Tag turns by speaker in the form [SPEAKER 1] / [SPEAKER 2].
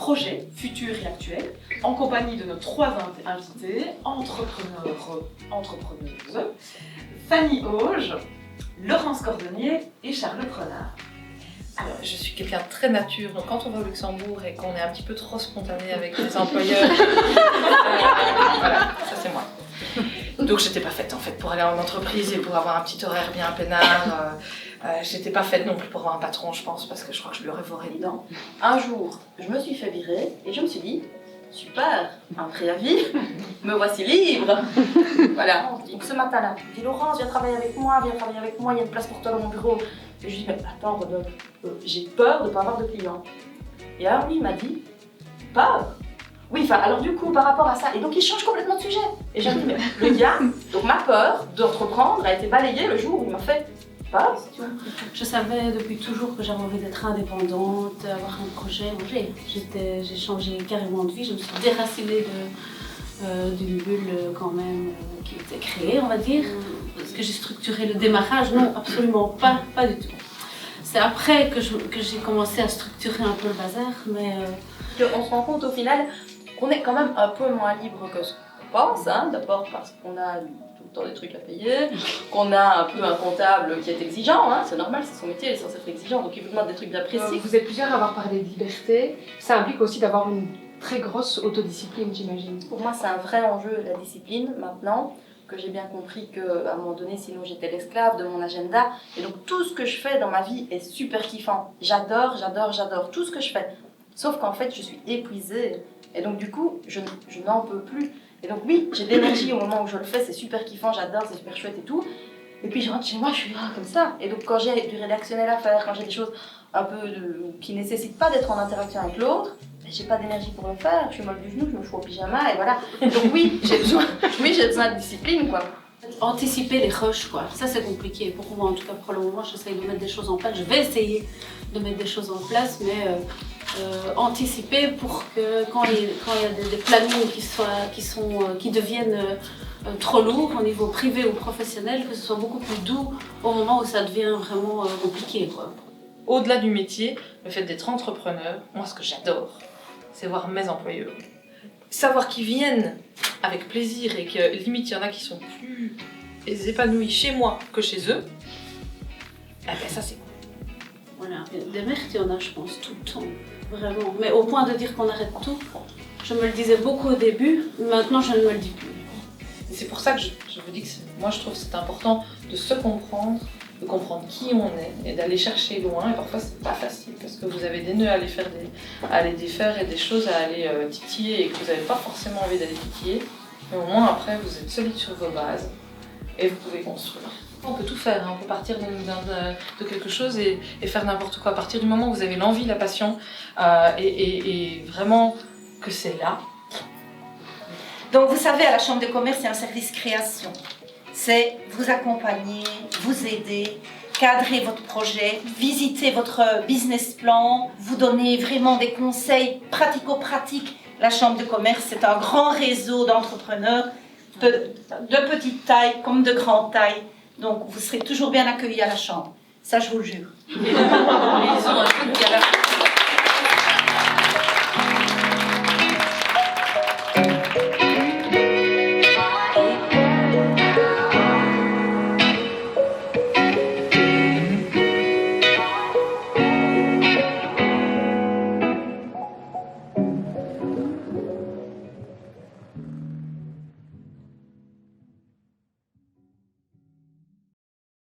[SPEAKER 1] projets futurs et actuels, en compagnie de nos 3 invités, entrepreneuses, Fanny Auge, Laurence Cordonnier et Charlotte Renard.
[SPEAKER 2] Alors, je suis quelqu'un de très nature, donc quand on va au Luxembourg et qu'on est un petit peu trop spontané avec les employeurs, voilà, ça c'est moi. Donc j'étais pas faite en fait pour aller en entreprise et pour avoir un petit horaire bien peinard. J'étais pas faite non plus pour avoir un patron, je pense, parce que je crois que je lui aurais voré dedans.
[SPEAKER 3] Un jour, je me suis fait virer et je me suis dit, super, un préavis, me voici libre. Voilà. Donc ce matin-là, il dit Laurence, viens travailler avec moi, il y a une place pour toi dans mon bureau. Et je lui dis, mais attends Rodolphe, j'ai peur de ne pas avoir de clients. Et alors lui, il m'a dit, peur? Oui, enfin, alors du coup, par rapport à ça, et donc il change complètement de sujet. Et j'ai dit, mais le gars, donc ma peur d'entreprendre a été balayée le jour où il m'a fait peur.
[SPEAKER 4] Je savais depuis toujours que j'avais envie d'être indépendante, avoir un projet. J'ai changé carrément de vie, je me suis déracinée d'une bulle quand même qui était créée, on va dire. Parce que j'ai structuré le démarrage, non, absolument pas du tout. C'est après que j'ai commencé à structurer un peu le bazar, mais...
[SPEAKER 3] On se rend compte au final qu'on est quand même un peu moins libre que ce qu'on pense, hein. D'abord parce qu'on a tout le temps des trucs à payer, qu'on a un peu un comptable qui est exigeant, hein. C'est normal, c'est son métier, il est censé être exigeant, donc il vous demande des trucs bien précis.
[SPEAKER 5] Vous êtes plusieurs à avoir parlé de liberté, ça implique aussi d'avoir une très grosse autodiscipline, j'imagine.
[SPEAKER 3] Pour moi, c'est un vrai enjeu, la discipline, maintenant que j'ai bien compris qu'à un moment donné, sinon j'étais l'esclave de mon agenda. Et donc tout ce que je fais dans ma vie est super kiffant. J'adore tout ce que je fais. Sauf qu'en fait, je suis épuisée. Et donc du coup, je n'en peux plus. Et donc oui, j'ai de l'énergie au moment où je le fais, c'est super kiffant, j'adore, c'est super chouette et tout. Et puis je rentre chez moi, je suis là comme ça. Et donc quand j'ai du rédactionnel à faire, quand j'ai des choses un peu qui ne nécessitent pas d'être en interaction avec l'autre, j'ai pas d'énergie pour le faire, je suis molle du genou, je me fous au pyjama et voilà. Donc oui, j'ai besoin de discipline, quoi.
[SPEAKER 4] Anticiper les rushs, quoi. Ça c'est compliqué. Pour moi, en tout cas pour le moment, j'essaye de mettre des choses en place. Je vais essayer de mettre des choses en place, mais anticiper pour que quand il y a des plannings qui deviennent trop lourds au niveau privé ou professionnel, que ce soit beaucoup plus doux au moment où ça devient vraiment compliqué, quoi.
[SPEAKER 2] Au-delà du métier, le fait d'être entrepreneur, moi ce que j'adore, c'est voir mes employeurs. Savoir qu'ils viennent avec plaisir et que limite il y en a qui sont plus épanouis chez moi que chez eux, eh ben ça c'est cool.
[SPEAKER 4] Voilà, des merdes il y en a je pense tout le temps, vraiment. Mais au point de dire qu'on arrête tout, je me le disais beaucoup au début, maintenant je ne me le dis plus.
[SPEAKER 2] Et c'est pour ça que je vous dis que moi je trouve que c'est important de se comprendre, de comprendre qui on est et d'aller chercher loin. Et parfois c'est pas facile parce que vous avez des nœuds à aller défaire et des choses à aller titiller et que vous n'avez pas forcément envie d'aller titiller. Mais au moins après vous êtes solide sur vos bases et vous pouvez construire. On peut tout faire, hein. On peut partir de quelque chose et faire n'importe quoi. À partir du moment où vous avez l'envie, la passion et vraiment que c'est là.
[SPEAKER 6] Donc vous savez, à la Chambre de commerce, il y a un service création. C'est vous accompagner, vous aider, cadrer votre projet, visiter votre business plan, vous donner vraiment des conseils pratico-pratiques. La Chambre de commerce, c'est un grand réseau d'entrepreneurs de petite taille comme de grande taille. Donc vous serez toujours bien accueillis à la Chambre. Ça, je vous le jure.
[SPEAKER 2] Ils ont un truc qui a l'air